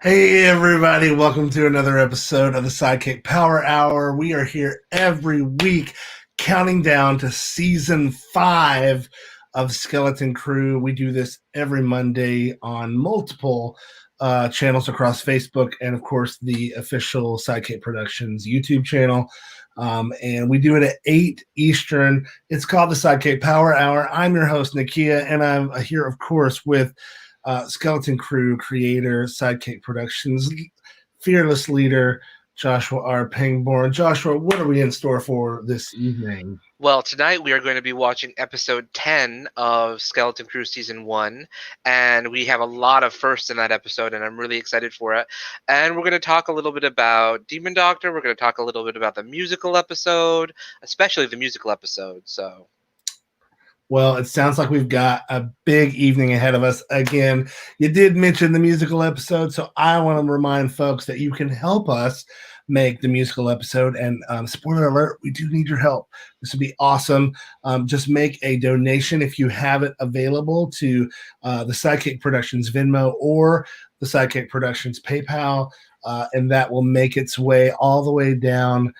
Hey everybody, welcome to another episode of the SideKick Power Hour. We are here every week counting down to season 5 of Skeleton Crew. We do this every Monday on multiple channels across Facebook and of course the official SideKick Productions YouTube channel. And we do it at 8 Eastern. It's called the SideKick Power Hour. I'm your host, Nakia, and I'm here, of course, with Skeleton Crew creator, SideKick Productions, fearless leader, Joshua R. Pangborn. Joshua, what are we in store for this evening? Well, tonight we are going to be watching episode 10 of Skeleton Crew Season 1, and we have a lot of firsts in that episode, and I'm really excited for it. And we're going to talk a little bit about Demon Doctor, we're going to talk a little bit about the musical episode, especially the musical episode, so... Well, it sounds like we've got a big evening ahead of us. Again, you did mention the musical episode, so I want to remind folks that you can help us make the musical episode. And spoiler alert, we do need your help. This would be awesome. Just make a donation if you have it available to the SideKick Productions Venmo or the SideKick Productions PayPal, and that will make its way all the way down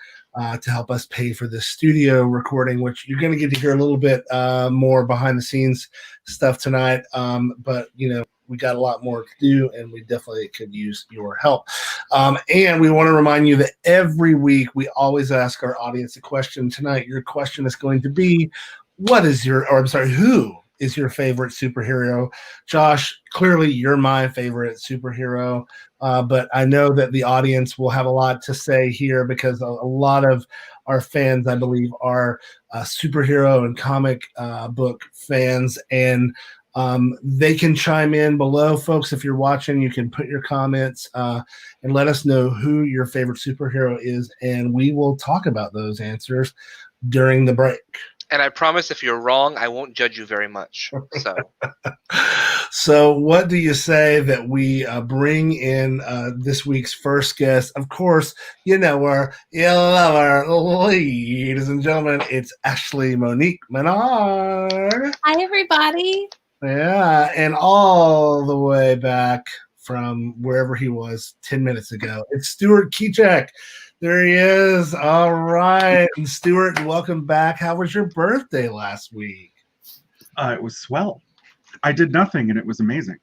to help us pay for the studio recording, which you're going to get to hear a little bit more behind the scenes stuff tonight. But, you know, we got a lot more to do, and we definitely could use your help. And we want to remind you that every week we always ask our audience a question. Tonight, your question is going to be, who is your favorite superhero? Josh, clearly you're my favorite superhero. But I know that the audience will have a lot to say here because a lot of our fans, I believe, are superhero and comic book fans. And they can chime in below. Folks, if you're watching, you can put your comments and let us know who your favorite superhero is. And we will talk about those answers during the break. And I promise if you're wrong, I won't judge you very much. So what do you say that we bring in this week's first guest? Of course, you know her, you love her, ladies and gentlemen. It's Ashley Monique Menard. Hi, everybody. Yeah, and all the way back from wherever he was 10 minutes ago, it's Stuart Kiczek. There he is. All right. And Stuart, welcome back. How was your birthday last week? It was swell. I did nothing, and it was amazing.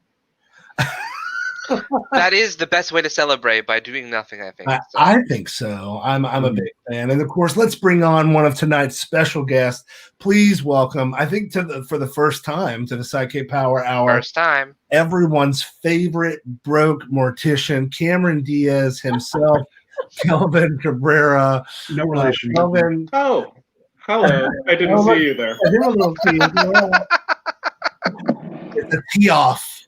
That is the best way to celebrate, by doing nothing, I think. I think so. I'm a big fan. And, of course, let's bring on one of tonight's special guests. Please welcome, I think for the first time, to the SideKick Power Hour. First time. Everyone's favorite broke mortician, Cameron Diaz himself. Kelvin Cabrera. No relation. Kelvin. Oh, hello. I didn't see you there. It's a tee off.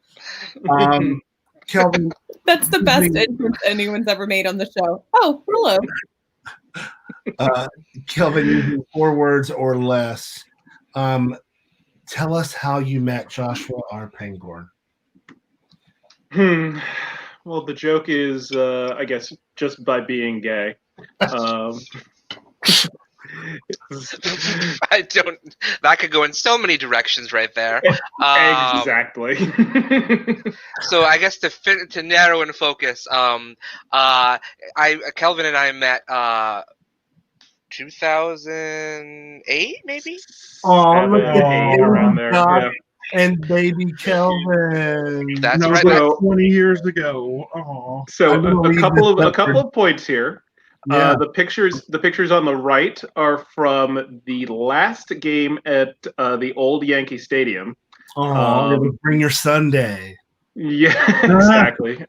Kelvin. That's the best entrance anyone's ever made on the show. Oh, hello. Kelvin, using 4 words or less. Tell us how you met Joshua R. Pangborn. Well, the joke is, I guess, just by being gay. That could go in so many directions right there. Exactly. So I guess to narrow and focus, Kelvin and I met 2008, maybe? Oh, look at around there. Yeah. And baby Kelvin. That's no, right. So 20 years ago. Oh. So a couple of points here. Yeah. The pictures on the right are from the last game at the old Yankee Stadium. Bring your Sunday. Yeah, exactly.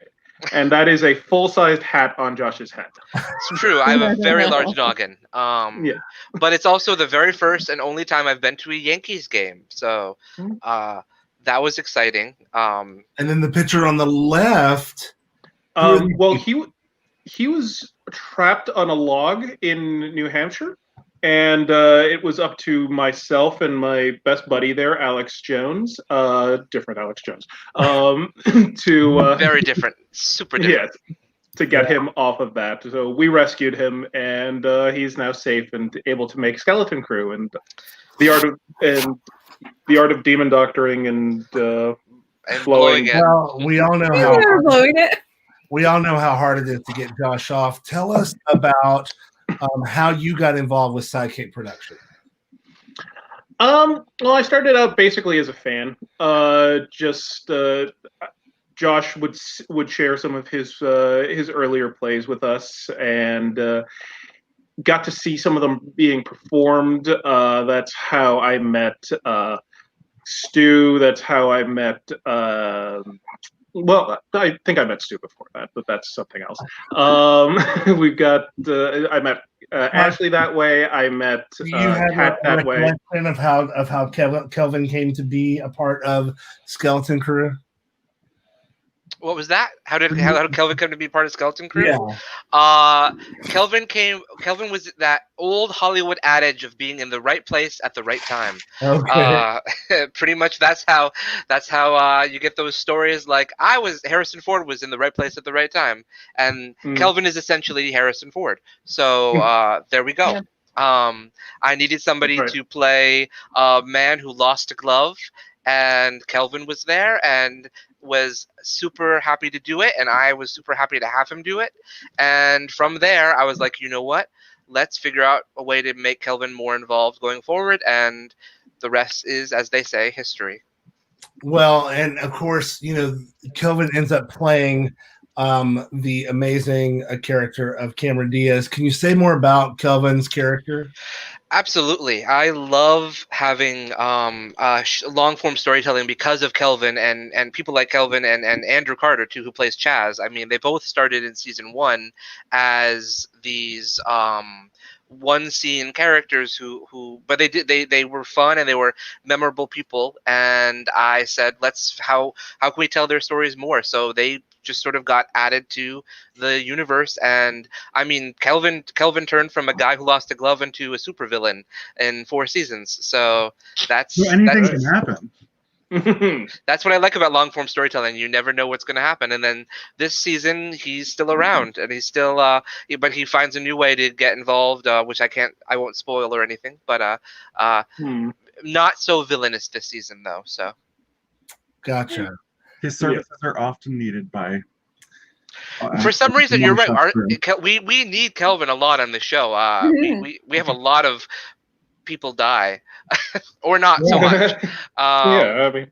And that is a full-sized hat on Josh's head. It's true. I have a very large noggin. Yeah. But it's also the very first and only time I've been to a Yankees game. So that was exciting. And then the picture on the left. Well, he was trapped on a log in New Hampshire. And it was up to myself and my best buddy there, Alex Jones, different Alex Jones, to very different, super different. Yeah, to get him off of that. So we rescued him, and he's now safe and able to make Skeleton Crew and the art of demon doctoring and blowing it. Well, we all know how. Blowing it. we all know how hard it is to get Josh off. Tell us about how you got involved with SideKick production. Well, I started out basically as a fan. Josh would share some of his earlier plays with us, and got to see some of them being performed. That's how I met Stu. That's how I met. Well, I think I met Stu before that, but that's something else. We've got. I met Ashley that way. I met Kat that way. Of how Kelvin came to be a part of Skeleton Crew. What was that? How did Kelvin come to be part of Skeleton Crew? Yeah. Kelvin was that old Hollywood adage of being in the right place at the right time. Okay. Pretty much that's how you get those stories. Like Harrison Ford was in the right place at the right time, and Kelvin is essentially Harrison Ford. So there we go. Yeah. I needed somebody to play a man who lost a glove, and Kelvin was there and was super happy to do it, and I was super happy to have him do it. And from there, I was like, you know what? Let's figure out a way to make Kelvin more involved going forward, and the rest is, as they say, history. Well, and of course, Kelvin ends up playing the amazing character of Cameron Diaz. Can you say more about Kelvin's character? Absolutely. I love having long-form storytelling because of Kelvin and people like Kelvin and Andrew Carter, too, who plays Chaz. I mean, they both started in season 1 as these one-scene characters but they were fun and they were memorable people. And I said, how can we tell their stories more? So they just sort of got added to the universe. And I mean, Kelvin turned from a guy who lost a glove into a supervillain in 4 seasons. So anything can happen. That's what I like about long form storytelling. You never know what's going to happen. And then this season, he's still around, and he's still, but he finds a new way to get involved, which I won't spoil or anything. But not so villainous this season, though. So, gotcha. His services are often needed by. For some reason, you're right. We need Kelvin a lot on the show. We have a lot of people die, or not so much. I mean,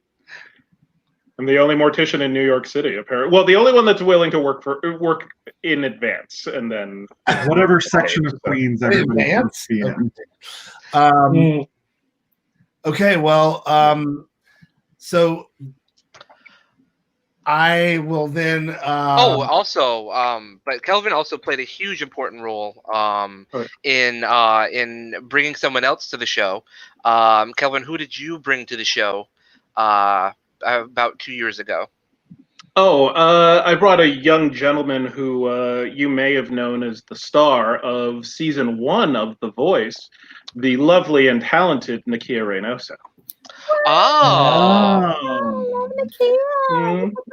I'm the only mortician in New York City, apparently. Well, the only one that's willing to work in advance, and then whatever section of Queens everybody wants to be in. Okay, well, so I will then. But Kelvin also played a huge important role in bringing someone else to the show. Kelvin, who did you bring to the show about 2 years ago? I brought a young gentleman who you may have known as the star of season 1 of The Voice, the lovely and talented Nakia Reynoso.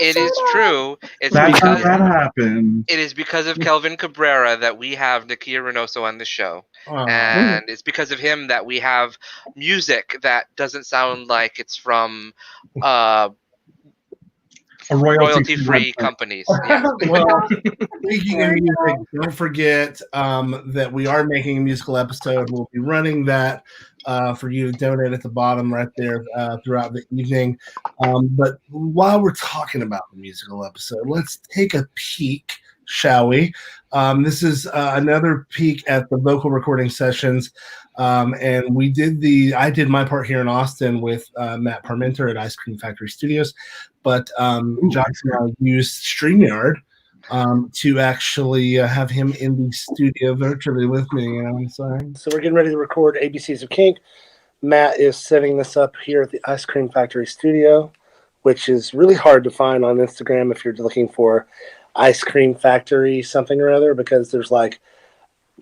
It is true. That's how that happened. It is because of Kelvin Cabrera that we have Nakia Reynoso on the show. And it's because of him that we have music that doesn't sound like it's from a royalty-free companies. Yeah. Well, speaking of music, don't forget that we are making a musical episode. We'll be running that for you to donate at the bottom right there throughout the evening. But while we're talking about the musical episode, let's take a peek, shall we? This is another peek at the vocal recording sessions. And I did my part here in Austin with Matt Parmenter at Ice Cream Factory Studios. But Josh and I used StreamYard to actually have him in the studio virtually with me. So we're getting ready to record ABCs of Kink. Matt is setting this up here at the Ice Cream Factory Studio, which is really hard to find on Instagram if you're looking for Ice Cream Factory something or other, because there's like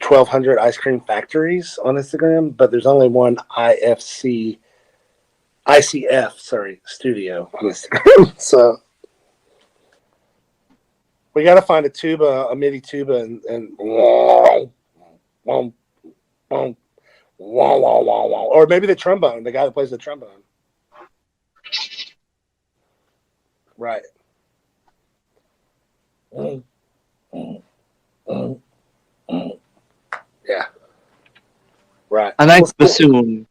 1,200 ice cream factories on Instagram, but there's only one ICF studio on Instagram. So we got to find a tuba, a MIDI tuba, and or maybe the trombone, the guy that plays the trombone. Right. Yeah. Right. I like bassoon.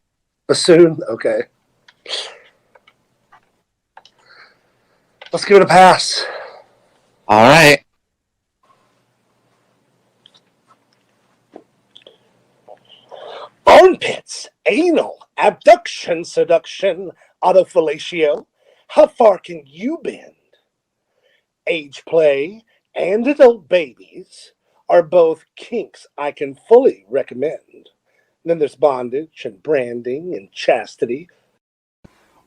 Bassoon? Okay. Let's give it a pass. All right. Armpits, anal, abduction, seduction, autofellatio. How far can you bend? Age play and adult babies are both kinks I can fully recommend. Then there's bondage and branding and chastity.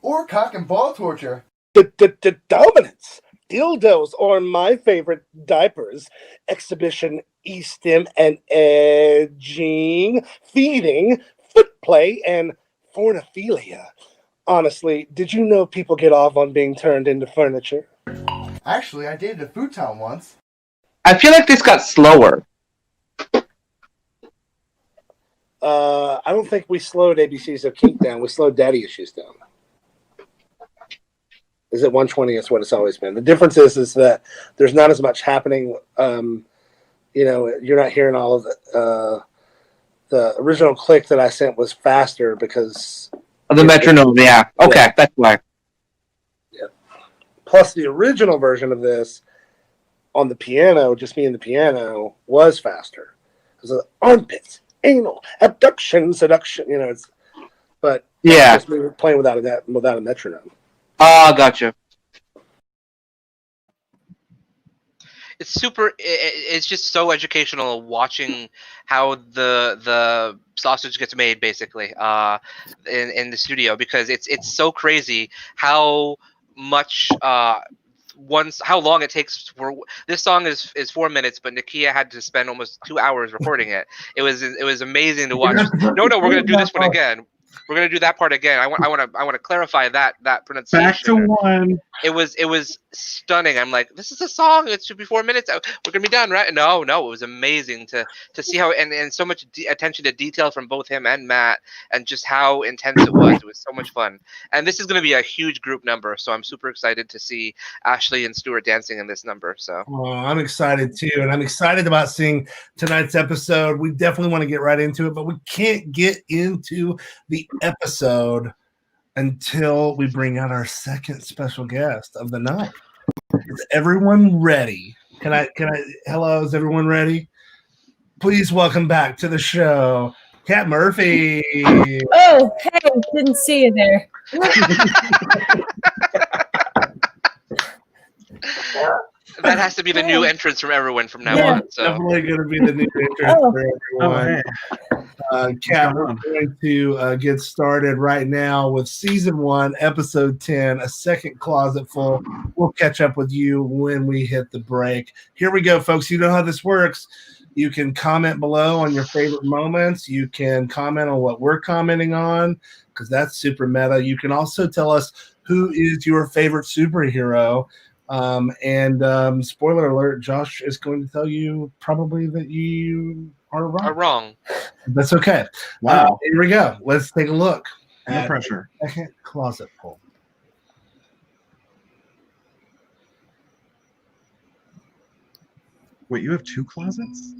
Or cock and ball torture. Dominance, dildos, or my favorite, diapers, exhibition, e-stim, and edging, feeding, foot play, and fornophilia. Honestly, did you know people get off on being turned into furniture? Actually, I dated a futon once. I feel like this got slower. I don't think we slowed ABCs of Kink down. We slowed Daddy Issues down. Is it 120? It's what it's always been. The difference is that there's not as much happening. You're not hearing all of the original click that I sent was faster because of the metronome. Yeah. Okay, yeah. That's why. Yeah. Plus, the original version of this on the piano, just me and the piano, was faster because of the armpits, anal, abduction, seduction. But yeah, we were playing without a metronome. Gotcha. It's super. It's just so educational watching how the sausage gets made, basically, in the studio, because it's so crazy how much how long it takes for this song is 4 minutes, but Nakia had to spend almost 2 hours recording it. It was amazing to watch. No, we're gonna do this one again. We're gonna do that part again. I want to clarify that pronunciation. Back to one. It was stunning. I'm like, this is a song. It should be 4 minutes. We're gonna be done, right? No. It was amazing to see how and so much attention to detail from both him and Matt, and just how intense it was. It was so much fun. And this is gonna be a huge group number, so I'm super excited to see Ashley and Stuart dancing in this number. So I'm excited too, and I'm excited about seeing tonight's episode. We definitely want to get right into it, but we can't get into the episode until we bring out our second special guest of the night. Is everyone ready? Can I hello, is everyone ready? Please welcome back to the show, Kat Murphy. Oh, hey, didn't see you there. that has to be the new entrance from everyone from now on. So Definitely going to be the new entrance for everyone. Kat, we're going to get started right now with season 1, episode 10, a second closet full. We'll catch up with you when we hit the break. Here we go, folks. You know how this works. You can comment below on your favorite moments. You can comment on what we're commenting on, because that's super meta. You can also tell us who is your favorite superhero. And spoiler alert, Josh is going to tell you probably that you are wrong. That's okay. Wow. Here we go. Let's take a look. No pressure. Second closet pull. Wait, you have 2 closets?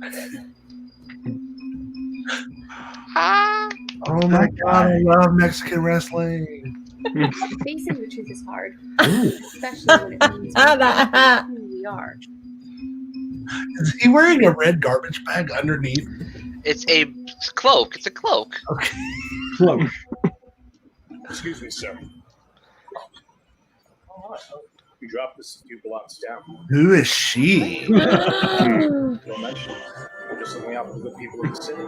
Oh my God, I love Mexican wrestling. Facing the truth is hard, especially when it means who we are. Is he wearing a red garbage bag underneath? it's a cloak. It's a cloak. Okay. Cloak. Excuse me, sir. You dropped this a few blocks down. Who is she? Don't mention it. We're just looking out for the good people in the city.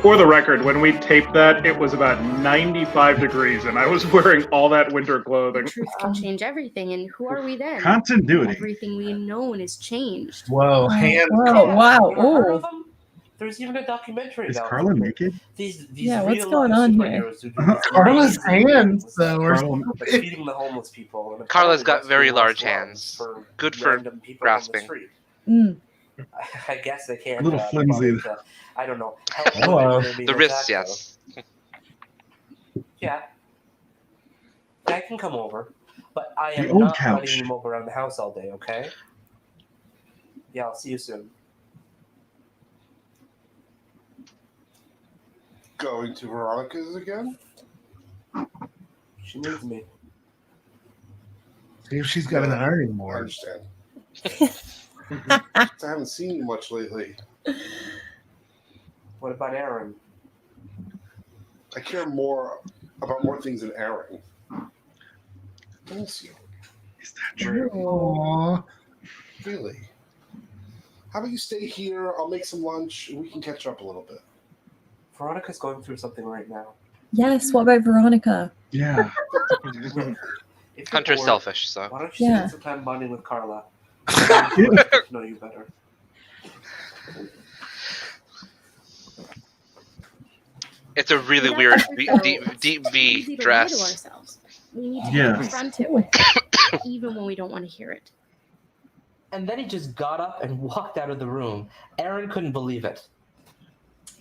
For the record, when we taped that, it was about 95 degrees, and I was wearing all that winter clothing. Truth can change everything, and who are we then? Continuity. Everything we know is changed. Whoa, hands. Whoa, wow. Ooh. There's even a documentary Is about Carla naked? these Yeah, what's real going life on here? superheroes who do Carla's hands, though, are Carla- like feeding the homeless people. And Carla's got apparently very that's large doing hands. for Good for random people on the grasping. street. Mm. I guess they can't. A little flimsy. I don't know. Help Oh, women when they're The being wrists, attacked, yes. though. Yeah. I can come over. But I The am old not couch. letting you mope around the house all day, okay? Yeah, I'll see you soon. Going to Veronica's again? She needs me. See if she's got an ironing I board. understand. I haven't seen you much lately. What about Aaron? I care more about more things than Aaron. Miss you. Is that true? Aww. Really? How about you stay here? I'll make some lunch and we can catch up a little bit. Veronica's going through something right now. Yes, what about Veronica? Yeah. If you're Hunter's bored, selfish, so. Why don't you Yeah. spend some time bonding with Carla? To know you better. It's a really weird deep V dress. We need to Yes. confront it with even when we don't want to hear it. And then he just got up and walked out of the room. Aaron couldn't believe it.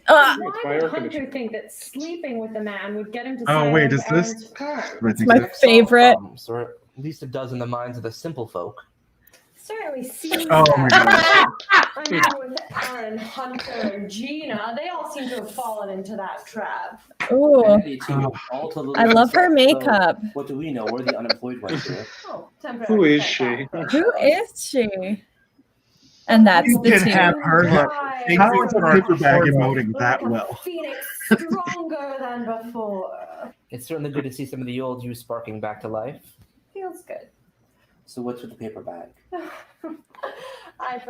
Why would Hunter think that sleeping with a man would get him to Oh, sign wait, up is Aaron's this? card? It's my favorite. Problems, or at least it does in the minds of the simple folk. Certainly seems Oh my that. I mean, with Aaron, Hunter, and Gina, they all seem to have fallen into that trap. Ooh, Eddie, too. All to I love her makeup. So, what do we know? We're the unemployed ones here. Oh, Who is she? Who is she? And that's You the can team. have her look. How is a paper bag emoting that well? Phoenix stronger than before. It's certainly good to see some of the old you sparking back to life. Feels good. So what's with the paper bag?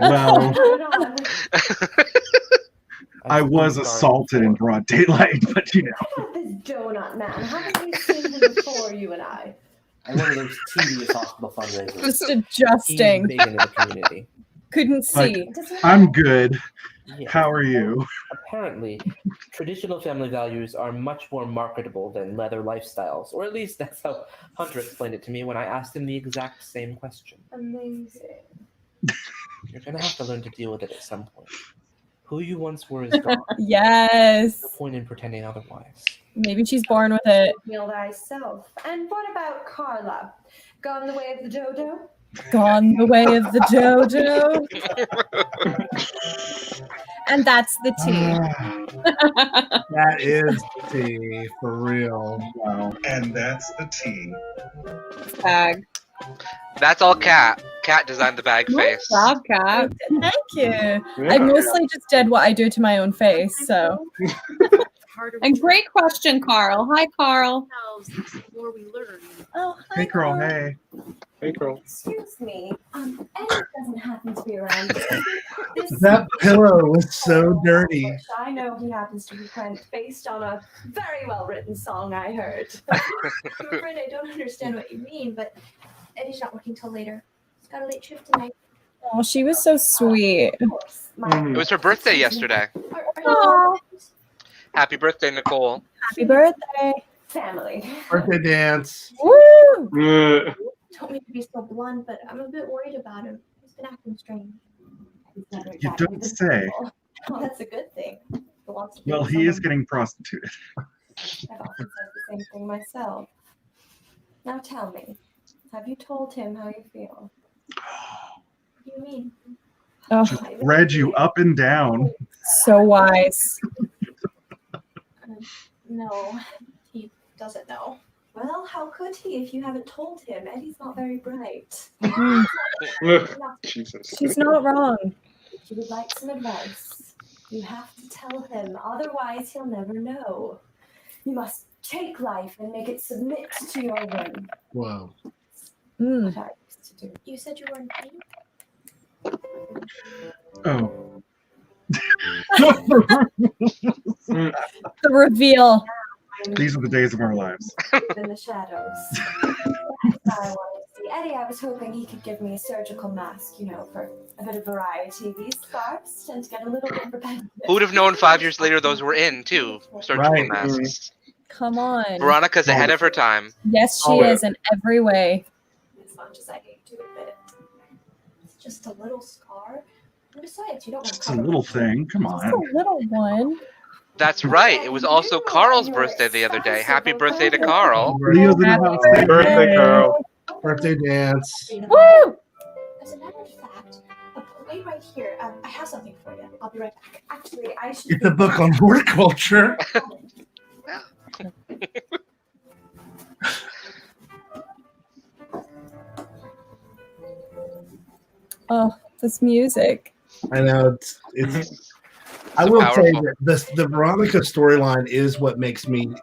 Well, on. I was assaulted in broad daylight, but you know. About this donut man. Haven't we seen him before, you and I? I'm one of those tedious hospital fundraisers. Just adjusting. He's big into the community. Couldn't Like, see. I'm good. Yeah. How are you? Apparently, traditional family values are much more marketable than leather lifestyles, or at least that's how Hunter explained it to me when I asked him the exact same question. Amazing. You're gonna have to learn to deal with it at some point. Who you once were is gone. Yes. No point in pretending otherwise. Maybe she's born with it. Heal thyself. And what about Carla? Gone the way of the dodo? Gone the way of the dodo. And that's the tea. That is tea for real. Wow. And that's the tea. Bag. That's all Kat. Kat designed the bag face. Good job, Kat. Thank you. I mostly just did what I do to my own face, so. And great question, Carl. Hi, Carl. The more we learn. Oh, Hey, girl. Hey. Hey, girl. excuse me. Eddie doesn't happen to be around. That pillow was so dirty. I know he happens to be Brent based on a very well-written song I heard. I'm afraid I don't understand what you mean, but Eddie's not working till later. He's got a late shift tonight. Oh, she was so sweet. It was her birthday yesterday. Oh, Happy birthday, Nicole. happy birthday. Family. Birthday dance. Woo! Don't mean to be so blunt, but I'm a bit worried about him. He's been acting strange. You don't say. Oh, that's a good thing. Well, he is getting prostituted. I've often said the same thing myself. Now tell me, have you told him how you feel? What do you mean? Oh, Just read you up and down. so wise. No, he doesn't know. Well, how could he if you haven't told him? Eddie's not very bright. Jesus. She's not wrong. If you would like some advice, you have to tell him. Otherwise, he'll never know. You must take life and make it submit to your whim. Whoa. What I used to do. You said you were in pain? Oh. The reveal. These are the days of our lives. In the shadows. That's what I wanted to see. Eddie, I was hoping he could give me a surgical mask, you know, for a bit of variety. These scarves tend to get a little bit repetitive. Who would have known 5 years later those were in, too? Surgical Right. masks. Come on. Veronica's ahead of her time. Yes, she is in every way. As much as I hate to admit it. It's just a little scar. And besides, you don't want to It's a little thing. Come Just on. a little one. That's right. It was also Carl's birthday the other day. Happy birthday to Carl. Leo's in the house. Happy birthday, Carl. Birthday dance. Woo! As a matter of fact, wait right here. I have something for you. I'll be right back. Actually, I should. It's a book on horticulture. Oh, this music. I know it's I will say that the Veronica storyline is what makes me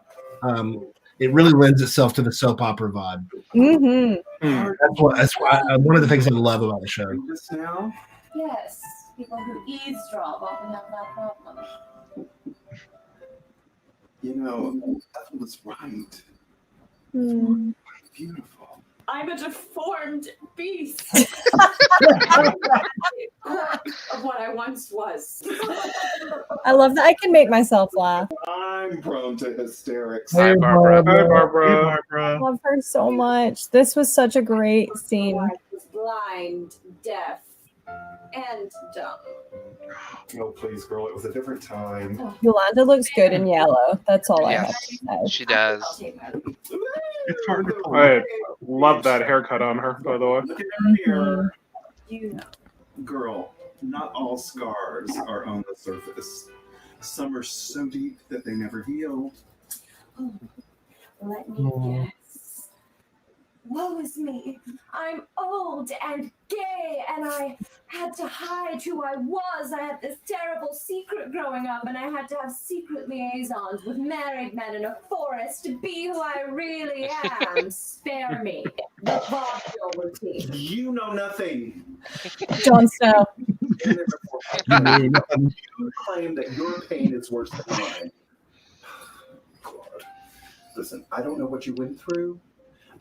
it really lends itself to the soap opera vibe. Mm-hmm. That's why one of the things I love about the show. Now? Yes, people who eavesdrop often have that problem. You know, Ethel was right. Mm. Beautiful. I'm a deformed beast. Of what I once was. I love that I can make myself laugh. I'm prone to hysterics. Hey, Barbara. Hi, Barbara. Hey, Barbara. I love her so much. This was such a great scene. I was blind, deaf, and dumb. Oh, please, girl. It was a different time. Yolanda looks good in yellow. That's all I have to say. She does. It's hard to call. I love that haircut on her, by the way. Look at her mirror. You know. Girl, not all scars are on the surface. Some are so deep that they never heal. Oh, let me guess. Woe is me. I'm old and gay, and I had to hide who I was. I had this terrible secret growing up, and I had to have secret liaisons with married men in a forest to be who I really am. Spare me. The vaudeville routine. You know nothing. Jon Snow. You claim that your pain is worse than mine. God. Listen, I don't know what you went through,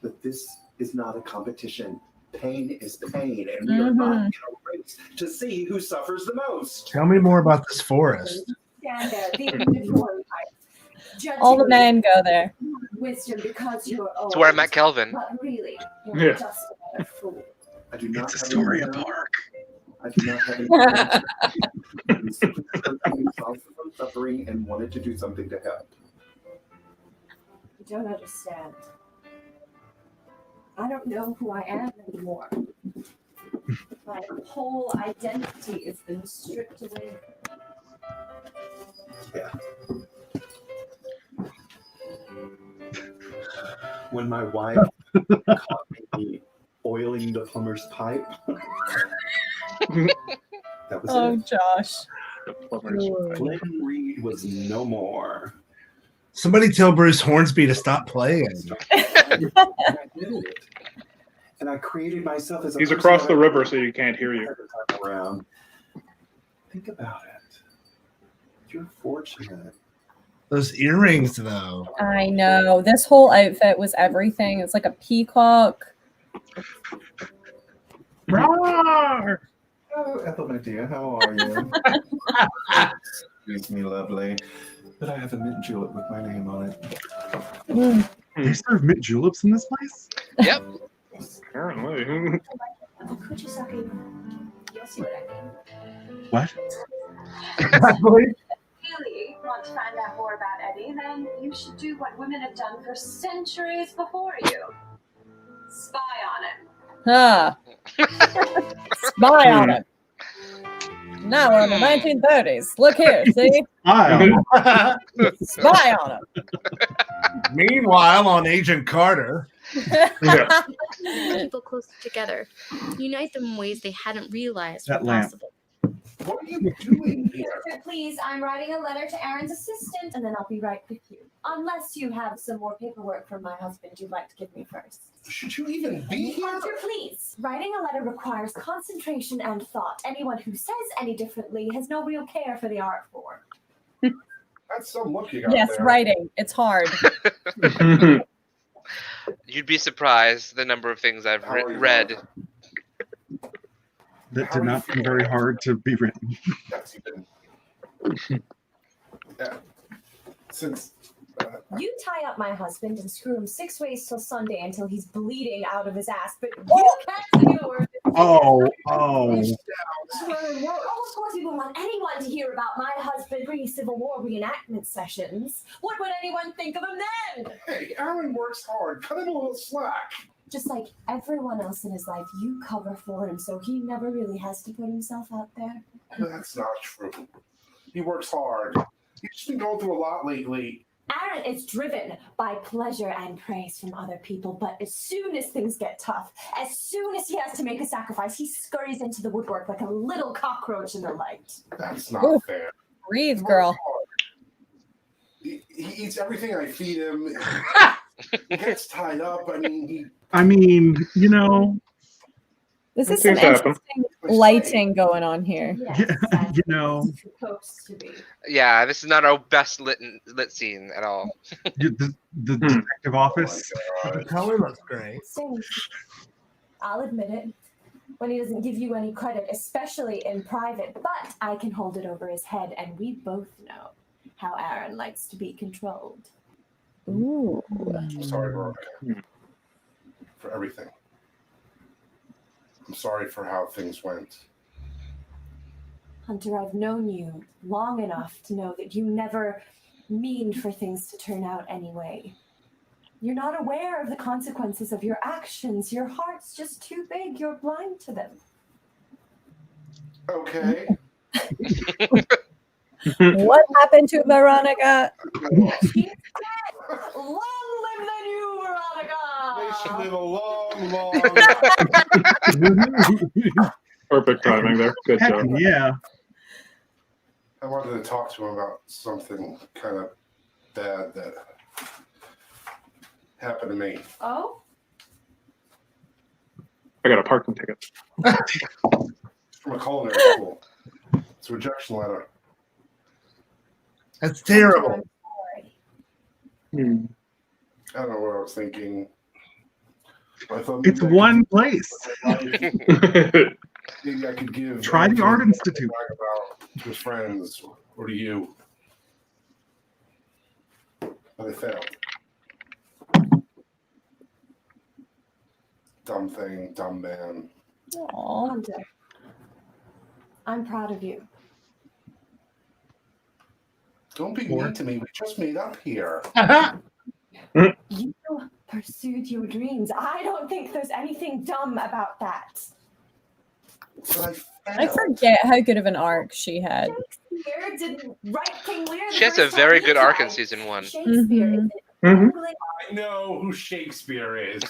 but this is not a competition. Pain is pain, and we are not in a race to see who suffers the most. Tell me more about this forest. Stand there, the uniform type. All the men go there. Wisdom because you're old. It's where I met Kelvin. But really, you're Yeah. just another fool. I do not It's a have story any- of Park. I do not have any suffering and wanted to do something to help. You don't understand. I don't know who I am anymore. My whole identity has been stripped away. Yeah. When my wife caught me oiling the plumber's pipe, that was Oh, it. Josh. Glenn Reed was no more. Somebody tell Bruce Hornsby to stop playing. I did it. And I created myself as a He's person across that the I river, so you can't hear you. around. Think about it. You're fortunate. Those earrings, though. I know. This whole outfit was everything. It's like a peacock. Roar! Oh, Ethel, my dear, how are you? Excuse me, lovely. But I have a mint julep with my name on it. They serve mint juleps in this place? Yep. Apparently. Kuchisaki, you'll see what I mean. What? Really want to find out more about Eddie, then you should do what women have done for centuries before you. Spy on him. Ah. Spy on it. Now we're in the 1930s. Look here, see? Spy on him. Meanwhile, on Agent Carter. People closer together, unite them in ways they hadn't realized That were lamp. possible. What are you doing here? Please, I'm writing a letter to Aaron's assistant, and then I'll be right with you. Unless you have some more paperwork from my husband you'd like to give me first. Should you even be here? Hunter, please. Writing a letter requires concentration and thought. Anyone who says any differently has no real care for the art form. That's some look you got Yes, there. writing. It's hard. You'd be surprised the number of things I've read. That did not feel very hard to be written. That's even. Yeah. Since You tie up my husband and screw him 6 ways till Sunday until he's bleeding out of his ass, but you can't say a word. Oh. Oh, of course we wouldn't want anyone to hear about my husband pre-Civil War reenactment sessions. What would anyone think of him then? hey, Aaron works hard. Cut him a little slack. Just like everyone else in his life, you cover for him, so he never really has to put himself out there. That's not true. He works hard. He's just been going through a lot lately. Aaron is driven by pleasure and praise from other people, but as soon as things get tough, as soon as he has to make a sacrifice, he scurries into the woodwork like a little cockroach in the light. That's not fair. Breathe, girl. He eats everything I feed him. He gets tied up. I mean, you know. This is some interesting lighting going on here. You know. Yeah, this is not our best lit scene at all. The detective office. The color looks great. I'll admit it. When he doesn't give you any credit, especially in private, but I can hold it over his head, and we both know how Aaron likes to be controlled. Ooh. I'm sorry, Veronica, for everything. I'm sorry for how things went. Hunter, I've known you long enough to know that you never mean for things to turn out anyway. You're not aware of the consequences of your actions. Your heart's just too big. You're blind to them. Okay. What happened to Veronica? She's dead. Long live the new Veronica. They should live a long, long life. Perfect timing there. Good job. Yeah. I wanted to talk to him about something kind of bad that happened to me. Oh? I got a parking ticket. It's from a culinary school. It's a rejection letter. That's terrible. I don't know what I was thinking. I thought It's one place. Maybe I could give. Try the Art Institute. About to his friends or to you. But I failed. Dumb thing, dumb man. Aw. Hunter, I'm proud of you. Don't be mean to me. We just made up here. You pursued your dreams. I don't think there's anything dumb about that. I forget how good of an arc she had. Shakespeare didn't write King Lear. She has a very good arc in season 1. Shakespeare Mm-hmm. I know who Shakespeare is.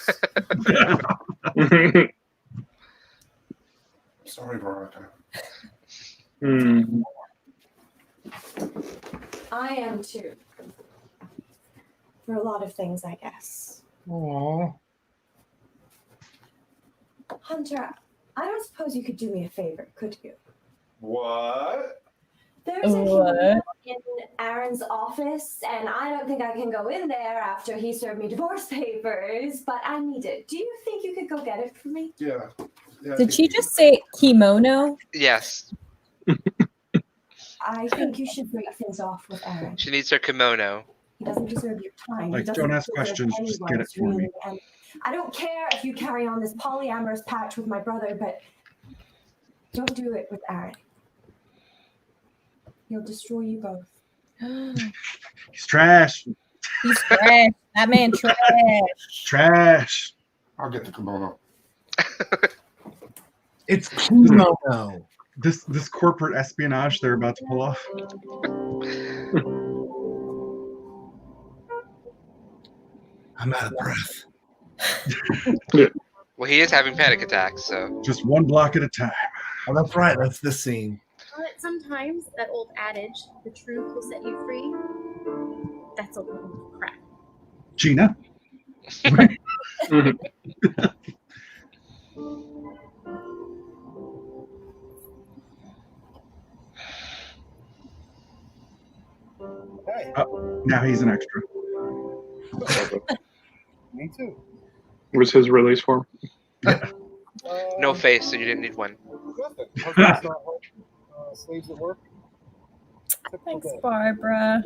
Sorry, Veronica. I am too. For a lot of things, I guess. Aww. Hunter, I don't suppose you could do me a favor, could you? What? There's a human in Aaron's office, and I don't think I can go in there after he served me divorce papers, but I need it. Do you think you could go get it for me? Yeah. Did she just say kimono? Yes. I think you should break things off with Aaron. She needs her kimono. He doesn't deserve your time. Like, He doesn't don't ask deserve questions, just get it anyone's, for me. really. And I don't care if you carry on this polyamorous patch with my brother, but don't do it with Aaron. He'll destroy you both. He's trash. He's trash. That man trash. Trash. I'll get the kimono. It's kimono. This corporate espionage they're about to pull off. I'm out of breath. Well, he is having panic attacks, so. Just one block at a time. Oh, that's right. That's the scene. But sometimes that old adage, the truth will set you free, that's a little crap. Gina? Hey. Now he's an extra. Me too. Was his release form? No face, so you didn't need one. Nothing. Husband's not home. Slaves at work. Thanks, Barbara.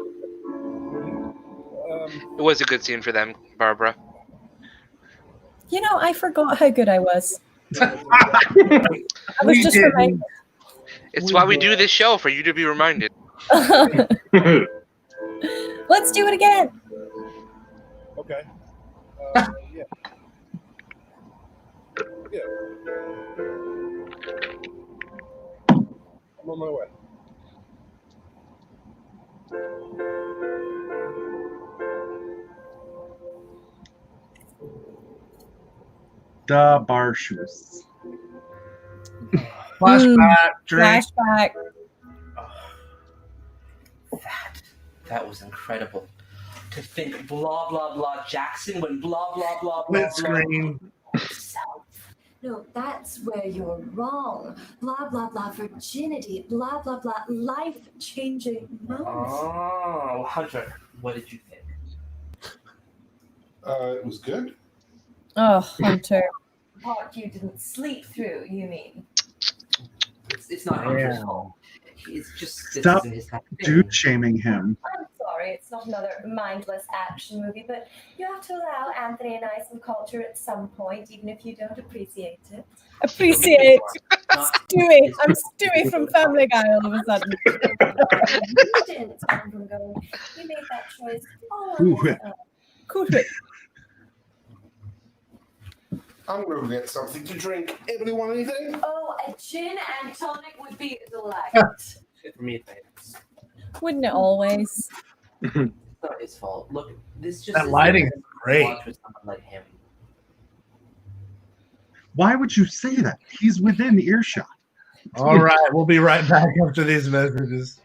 It was a good scene for them, Barbara. You know, I forgot how good I was. I was just reminded. It's why we do this show, for you to be reminded. Let's do it again. Okay. Yeah. Yeah. I'm on my way. The bar shoes. Flashback, Drake. Flashback. That was incredible. To think blah blah blah Jackson when blah blah blah blah Split blah. screen. No, that's where you're wrong. Blah, blah, blah, virginity. Blah, blah, blah, life-changing moments. Oh, Hunter, what did you think? It was good. Oh, Hunter. Part you didn't sleep through, you mean? It's not Hunter's fault. It's just Stop his dude shaming him. I'm sorry, it's not another mindless action movie, but you have to allow Anthony and I some culture at some point, even if you don't appreciate it. Appreciate. Stewie. I'm Stewie from Family Guy all of a sudden. You didn't come from going. You made that choice all on your own. Cool. I'm going to get something to drink. Anybody want anything? Oh, a gin and tonic would be a delight. For me, thanks. Wouldn't it always? It's not his fault. Look, this just That lighting is great. Watch with someone like him. Why would you say that? He's within earshot. All right, we'll be right back after these messages.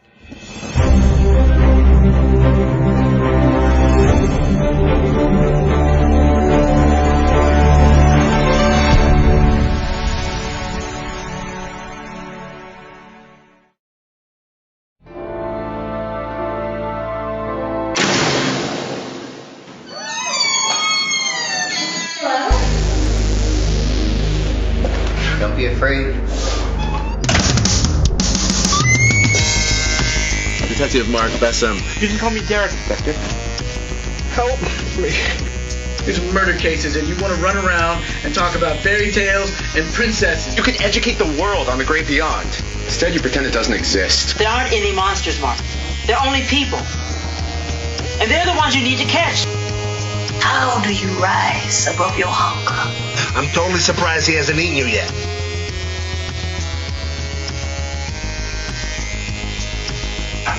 Don't be afraid. Detective Mark Bessem. You can call me Derek, Inspector. Help me. These are murder cases, and you want to run around and talk about fairy tales and princesses. You can educate the world on the great beyond. Instead, you pretend it doesn't exist. There aren't any monsters, Mark. They're only people. And they're the ones you need to catch. How do you rise above your hunger? I'm totally surprised he hasn't eaten you yet.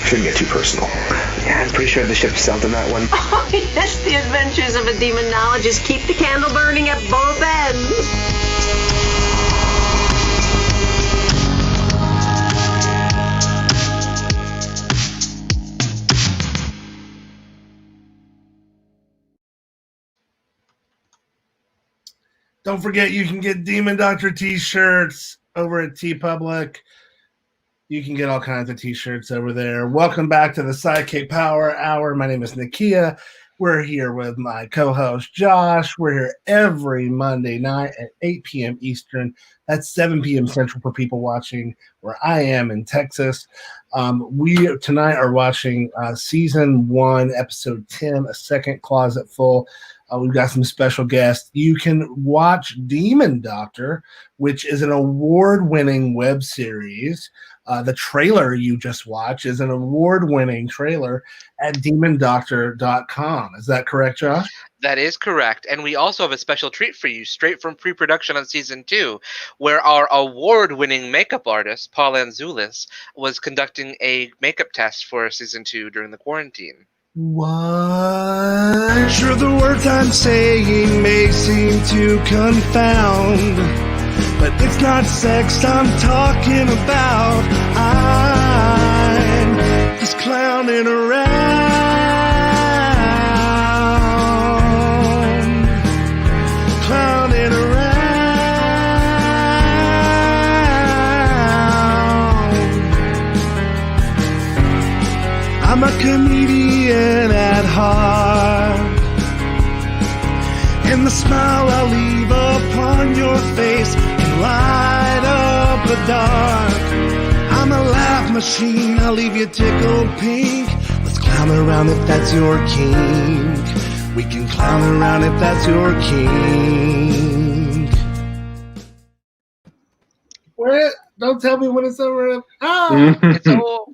Shouldn't get too personal. Yeah, I'm pretty sure the ship sailed in that one. Oh, yes, the adventures of a demonologist. Keep the candle burning at both ends. Don't forget, you can get Demon Doctor t-shirts over at TeePublic. You can get all kinds of t-shirts over there. Welcome back to the SideKick Power Hour. My name is Nakia. We're here with my co-host, Josh. We're here every Monday night at 8 p.m. Eastern. That's 7 p.m. Central for people watching where I am in Texas. We tonight are watching Season 1, Episode 10, A Second Closet Full. We've got some special guests. You can watch Demon Doctor, which is an award-winning web series. The trailer you just watched is an award-winning trailer at demondoctor.com. Is that correct, Josh? That is correct. And we also have a special treat for you straight from pre-production on Season 2, where our award-winning makeup artist, Paul Anzulis, was conducting a makeup test for Season 2 during the quarantine. What? Sure, the words I'm saying may seem to confound, but it's not sex I'm talking about. I'm just clowning around, clowning around. I'm a comedian at heart, and the smile I leave upon your face can light up the dark. I'm a laugh machine, I'll leave you tickled pink. Let's clown around if that's your kink. We can clown around if that's your kink. What? Don't tell me when it's over. Oh, It's all.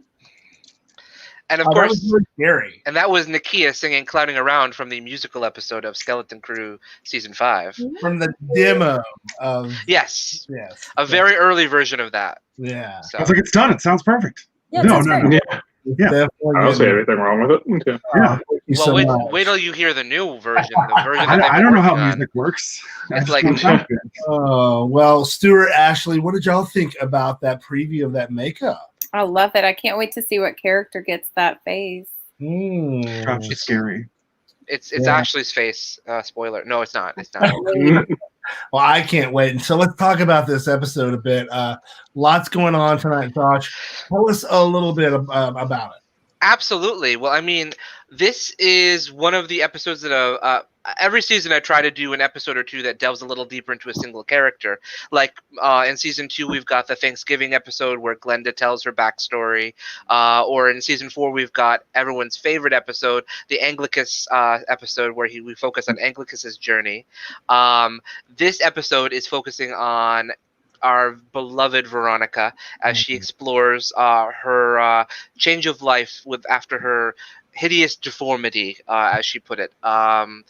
And of that course, was really scary. and that was Nakia singing "Clowning Around" from the musical episode of Skeleton Crew season 5. From the demo of Yes, yes, a very early version of that. yeah. So. I was like, it's done. It sounds perfect. Yeah, it sounds great. Yeah. I don't see anything wrong with it. Okay. Yeah. Well, wait till you hear the new version. The version that I don't know how on. music works. It's like Oh well, Stuart, Ashley, what did y'all think about that preview of that makeup? I love it. I can't wait to see what character gets that face. Gosh, it's scary. It's Ashley's face. Spoiler. No, it's not. It's not. Well, I can't wait. And so let's talk about this episode a bit. Lots going on tonight, Josh. Tell us a little bit about it. Absolutely. Well, I mean, this is one of the episodes that every season I try to do an episode or two that delves a little deeper into a single character. Like in season 2, we've got the Thanksgiving episode where Glenda tells her backstory. Or in season 4, we've got everyone's favorite episode, the Anglicus episode, where we focus on Anglicus's journey. This episode is focusing on our beloved Veronica as she explores her change of life after her hideous deformity, as she put it. And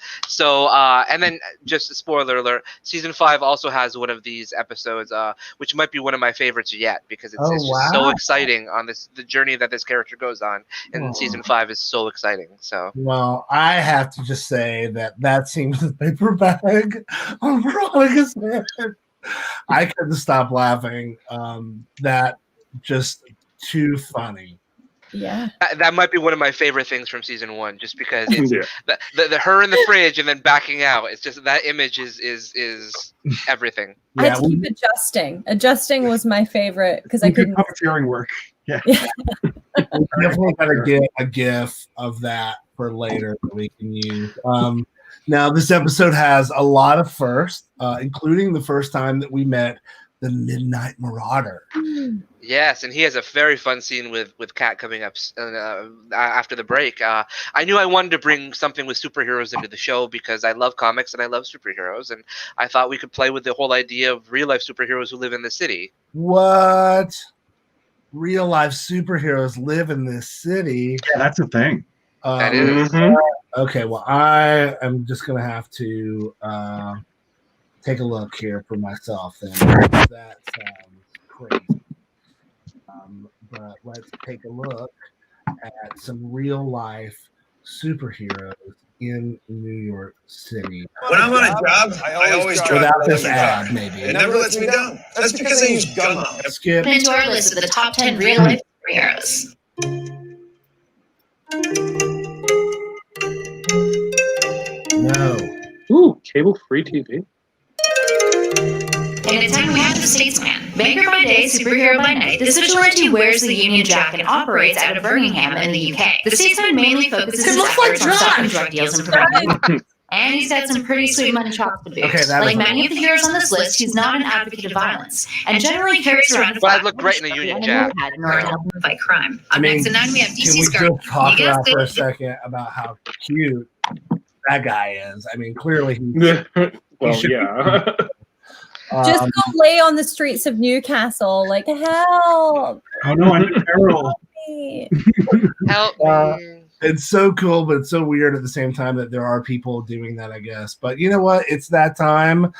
then just a spoiler alert, season 5 also has one of these episodes, which might be one of my favorites yet, because it's just so exciting on the journey that this character goes on. And season 5 is so exciting. So well, I have to just say that seems the paper bag on Veronica's head. I couldn't stop laughing. That just too funny. Yeah, that might be one of my favorite things from season 1, just because it's the her in the fridge and then backing out. It's just that image is everything. I had to keep adjusting. Adjusting was my favorite because I couldn't. Puppeteering work. Yeah. We definitely got to get a GIF of that for later that we can use. Now, this episode has a lot of firsts, including the first time that we met the Midnight Marauder. Yes, and he has a very fun scene with Kat coming up after the break. I knew I wanted to bring something with superheroes into the show because I love comics and I love superheroes, and I thought we could play with the whole idea of real-life superheroes who live in the city. What? Real-life superheroes live in this city? Yeah, that's a thing. That is. Okay, well, I am just going to have to take a look here for myself. Then that sounds crazy. But let's take a look at some real-life superheroes in New York City. When I'm on a job, I always try without this ad, maybe. It never lets me down. That's because I use gum. Skip. Into our list of the top 10 real-life superheroes. No. Ooh, cable-free TV. In a time we have the statesman, banker by day, superhero by night, this vigilante wears the Union Jack and operates out of Birmingham in the UK. The statesman mainly focuses his efforts on stopping drug deals and preventing and he's got some pretty sweet money chops to boot. Okay, like many of the heroes on this list, he's not an advocate of violence and generally carries around a But I look great in a Union Jack. in order to help him fight crime. I Up mean, next to 9, we have can DC's we Guardian. just talk You about guessed for a it. second about how cute that guy is? I mean, clearly Well, yeah. Just go lay on the streets of Newcastle, like help. Oh no, I'm in peril. Help me. It's so cool, but it's so weird at the same time that there are people doing that, I guess. But you know what? It's that time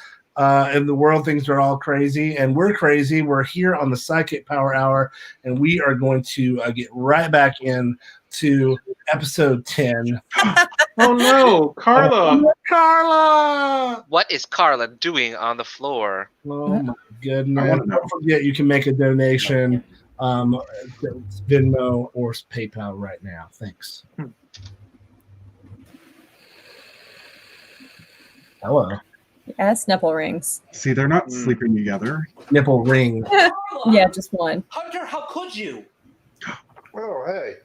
in the world. Things are all crazy, and we're crazy. We're here on the SideKick Power Hour, and we are going to get right back in to episode 10. Oh no, Carla! Carla! What is Carla doing on the floor? Oh my goodness! Don't forget, you can make a donation, Venmo or PayPal right now. Thanks. Hello. Yes, nipple rings. See, they're not sleeping together. Nipple ring. Yeah, just one. Hunter, how could you? Oh, hey.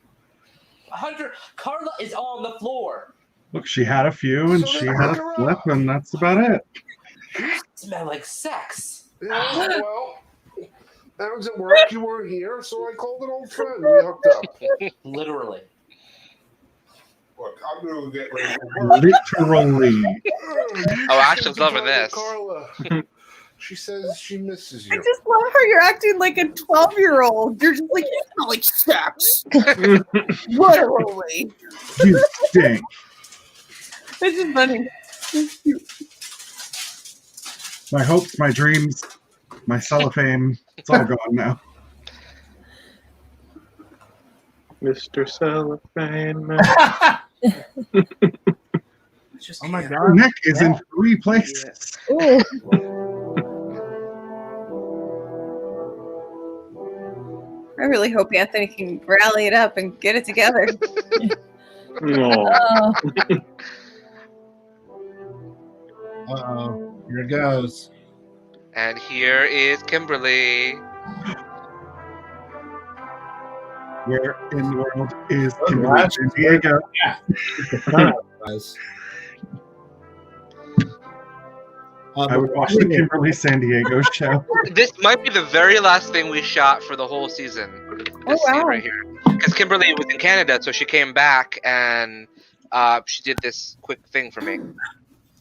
Hunter, Carla is on the floor. Look, she had a few, and she had a flip, and that's about it. You smell like sex. Yeah, well, that was at work. You weren't here, so I called an old friend. We hooked up. Literally. Look, I'm going to get ready for work. Literally. Oh, Ashton's loving this. Carla. She says she misses I you. just love how you're acting like a 12-year-old. You're just like, you smell like sex. Literally. You stink. It's just funny. My hopes, my dreams, my cellophane, it's all gone now. Mr. Cellophane Man. Oh my god. Nick is in 3 places. Ooh. I really hope Anthony can rally it up and get it together. No. Uh-oh. Here it goes. And here is Kimberly. Where in the world is Kimberly San Diego? I would watch the Kimberly San Diego show. This might be the very last thing we shot for the whole season. This scene right here. Because Kimberly was in Canada, so she came back and she did this quick thing for me.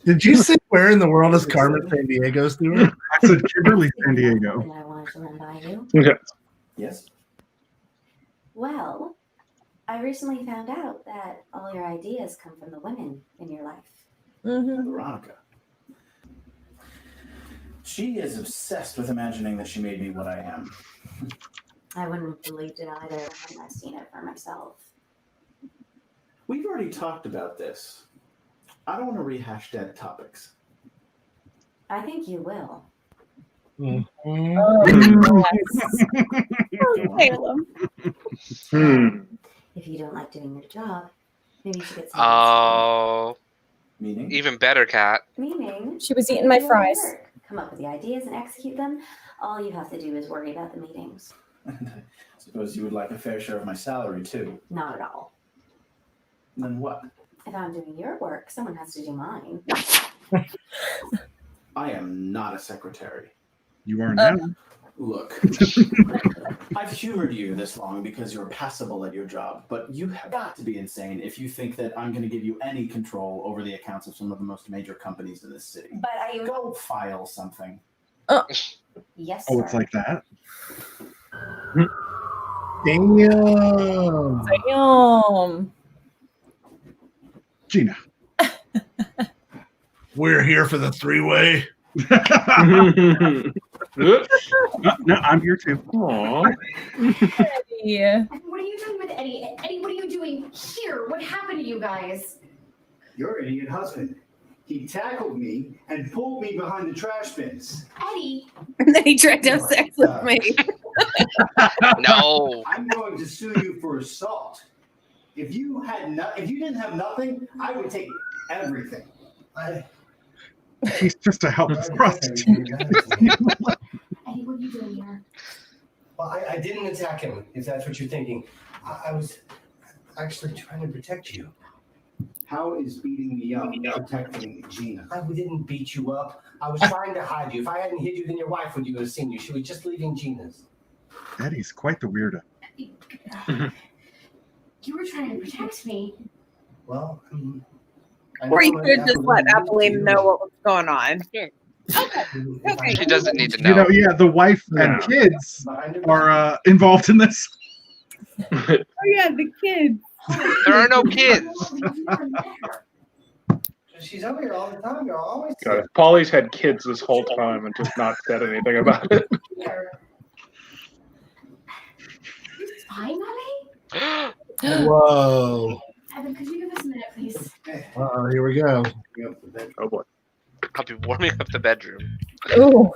Did you say where in the world is Carmen San Diego, Stuart? I said Kimberly San Diego. I wanted to run by you. Okay. Yes. Well, I recently found out that all your ideas come from the women in your life. Veronica. She is obsessed with imagining that she made me what I am. I wouldn't have believed it either when I've seen it for myself. We've already talked about this. I don't want to rehash dead topics. I think you will. If you don't like doing your job, maybe you should get some. Oh. Meaning? Even better, Kat. Meaning? She was eating my do all the fries. work, come up with the ideas and execute them. All you have to do is worry about the meetings. Suppose you would like a fair share of my salary, too. Not at all. Then what? If I'm doing your work, someone has to do mine. I am not a secretary. You are now. Look, I've humored you this long because you're passable at your job, but you have got to be insane if you think that I'm going to give you any control over the accounts of some of the most major companies in this city. But I Go file something. Yes, Oh, it's like that? Damn. Damn. Gina. We're here for the 3-way. No, I'm here too. Yeah. What are you doing with Eddie? Eddie, what are you doing here? What happened to you guys? Your idiot husband. He tackled me and pulled me behind the trash bins. Eddie? And then he tried to have sex with me. No. I'm going to sue you for assault. If you didn't have nothing, I would take everything. He's just a helpless prostitute. Eddie, what are you doing here? Well, I didn't attack him, if that's what you're thinking. I was actually trying to protect you. How is beating me up protecting Gina? I didn't beat you up. I was trying to hide you. If I hadn't hid you, then your wife would have seen you. She was just leaving Gina's. Eddie's quite the weirdo. You were trying to protect me. Well, Or you could just let Appalene know what was going on. Okay. She doesn't need to know. You know, yeah, the wife and kids are involved in this. Oh yeah, the kids. There are no kids. She's over here all the time. You're always. God, if Polly's had kids this whole time and just not said anything about it. Fine, Mommy? Whoa. Evan, could you give us a minute, please? Uh-oh, here we go. Oh boy. I'll be warming up the bedroom. Ooh.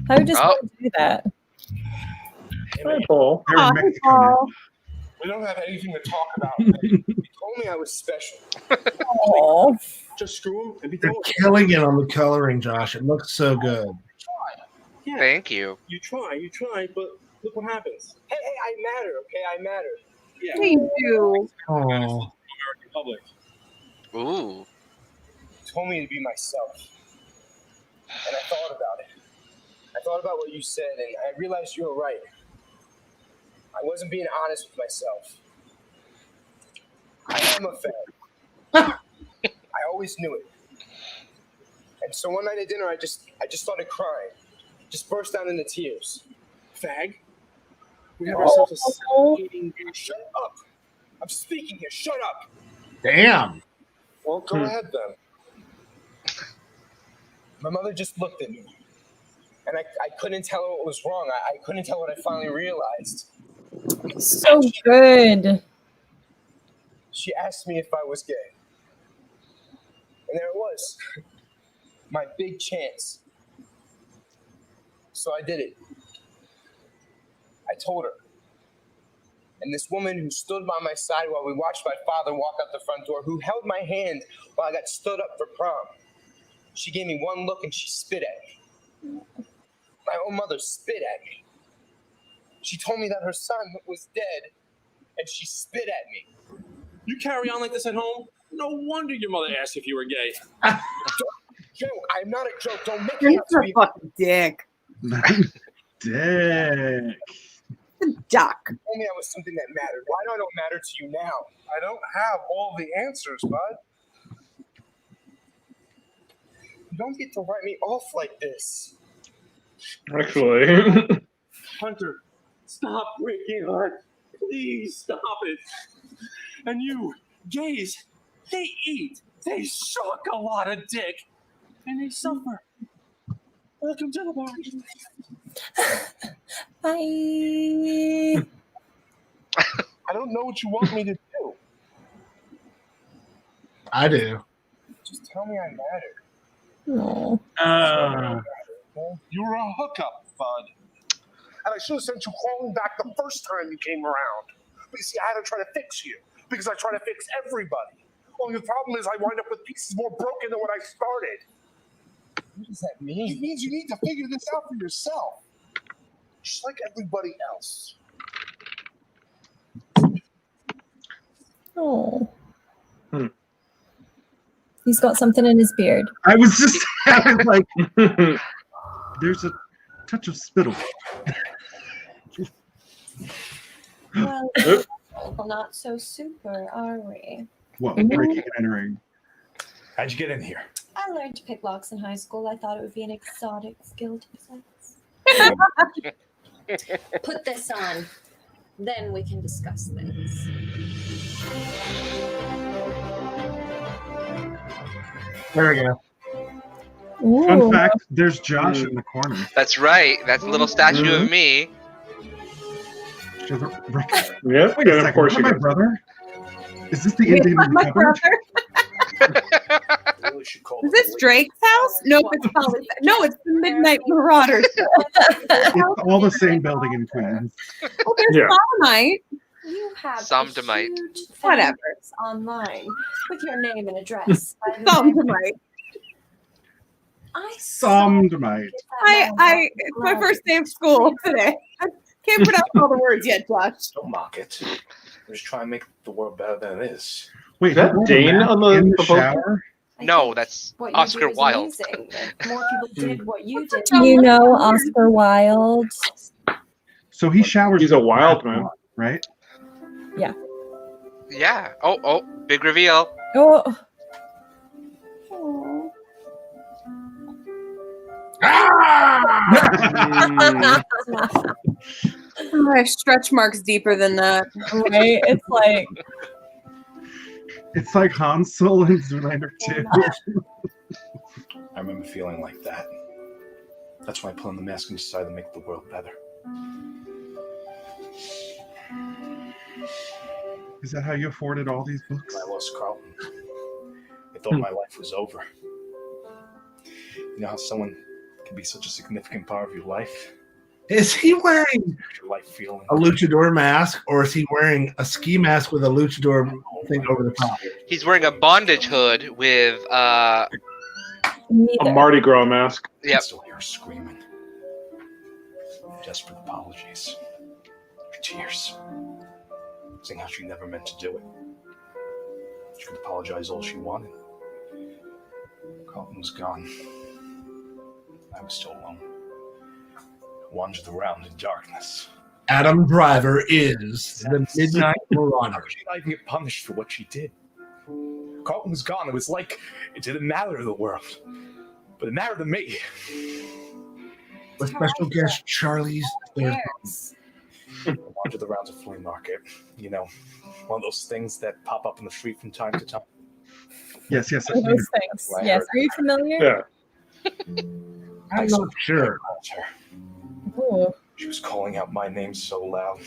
How would you just do that? Hi, Paul. Hi, Paul. We don't have anything to talk about. He told me I was special. Oh. Just screw him and be They're done with it. killing it on the coloring, Josh. It looks so good. Yeah. Thank you. You try, but look what happens. Hey, I matter, okay? I matter. Yeah. They do. Oh. American public. Ooh. Told me to be myself. And I thought about it. I thought about what you said, and I realized you were right. I wasn't being honest with myself. I am a fan. I always knew it. And so one night at dinner, I just started crying. just burst out into tears. Fag. We have ourselves a suffocating. Shut up. I'm speaking here. Shut up. Damn. Well, go ahead then. My mother just looked at me. And I couldn't tell her what was wrong. I couldn't tell what I finally realized. So good. She asked me if I was gay. And there it was. My big chance. So I did it. I told her. And this woman who stood by my side while we watched my father walk out the front door, who held my hand while I got stood up for prom, she gave me one look and she spit at me. My own mother spit at me. She told me that her son was dead, and she spit at me. You carry on like this at home? No wonder your mother asked if you were gay. Joke. I'm not a joke. Don't make He's it out to a be. fucking dick. Dick. Duck. You told me I was something that mattered. Why do I don't matter to you now? I don't have all the answers, bud. You don't get to write me off like this. Actually. Hunter, stop breaking heart. Please stop it. And you, gays, they eat. They suck a lot of dick. And they suffer. Welcome to the party. Bye. I don't know what you want me to do. I do. Just tell me I matter. No. You were a hookup, bud. And I should have sent you crawling back the first time you came around. But you see, I had to try to fix you. Because I try to fix everybody. Only the problem is I wind up with pieces more broken than when I started. What does that mean? It means you need to figure this out for yourself. Just like everybody else. Oh. He's got something in his beard. I was just having like, there's a touch of spittle. Well, not so super, are we? What? Breaking and entering. How'd you get in here? I learned to pick locks in high school. I thought it would be an exotic skill to possess. Put this on. Then we can discuss things. There we go. Fun fact, there's Josh in the corner. That's right. That's a little statue of me. Yeah, Wait a yeah, second, of course is you that my do. brother? Is this the Indian in the cupboard? Is this Drake's house? No, it's probably it's the Midnight Marauders. It's all the same building in Queens. Oh, there's Yeah. Sodomite. You have Sodomite. Whatever. Online with your name and address. Sodomite. Sodomite. It's my first day of school today. I can't pronounce all the words yet, Josh. Don't mock it. We're just trying to make the world better than it is. Wait, Is that Dane on in the the shower? No, that's What you Oscar do is Wilde. amazing. If more people did what you did. You know Oscar Wilde. So he showers. He's a wild man. Right? Yeah. Yeah. Oh, big reveal. Oh. I have stretch marks deeper than that. Right? It's like Hansel and Zoolander 2. I remember feeling like that. That's why I put on the mask and decided to make the world better. Is that how you afforded all these books? When I lost Carlton, I thought my life was over. You know how someone can be such a significant part of your life? Is he wearing Your life feeling. a luchador mask, or is he wearing a ski mask with a luchador thing over the top? He's wearing a bondage hood with A Mardi Gras mask. I Yep. still hear her screaming. Desperate apologies. Her tears. Saying how she never meant to do it. She could apologize all she wanted. Carlton was gone. I was still alone. I wandered around in darkness. Adam Driver is the Midnight How Marauder. could she not even get punished for what she did? Carlton was gone. It was like it didn't matter to the world. But it mattered to me. with special guest Charlie's Thursday. Onto the rounds of flea market. You know, one of those things that pop up in the street from time to time. Yes. Those things. Yes. Are you familiar? Yeah. I'm not sure. Ooh. She was calling out my name so loud,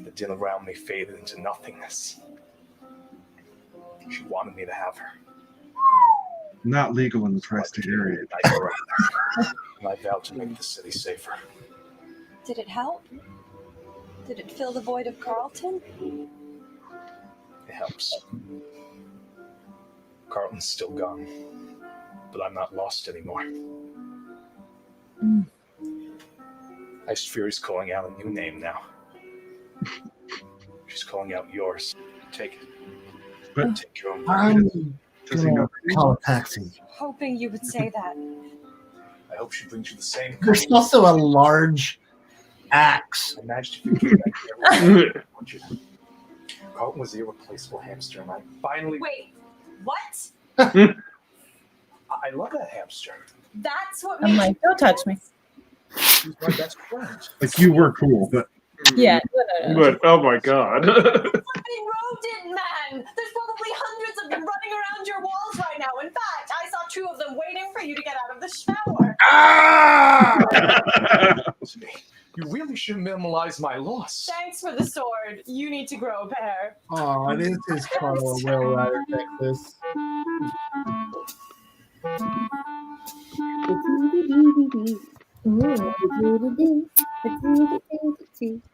the din around me faded into nothingness. She wanted me to have her. Not legal in the tri-state area. And I vowed to make the city safer. Did it help? Did it fill the void of Carlton? It helps. Carlton's still gone, but I'm not lost anymore. Iced Fury's calling out a new name now. She's calling out yours. Take it. But take your own. I'm gonna call a taxi. Hoping you would say that. I hope she brings you the same. There's also a large axe. Imagine if you came back here. Carlton was the irreplaceable hamster, and I finally. Wait, what? I love that hamster. That's what I'm like, don't touch me. She's my best friend. Like you were cool, but Yeah. No. But oh my god. Flipping rodent man! There's probably hundreds of them running around your walls right now. In fact, I saw 2 of them waiting for you to get out of the shower. You really should minimize my loss. Thanks for the sword. You need to grow a pair. Oh, it is his Carl Will Rider, Texas.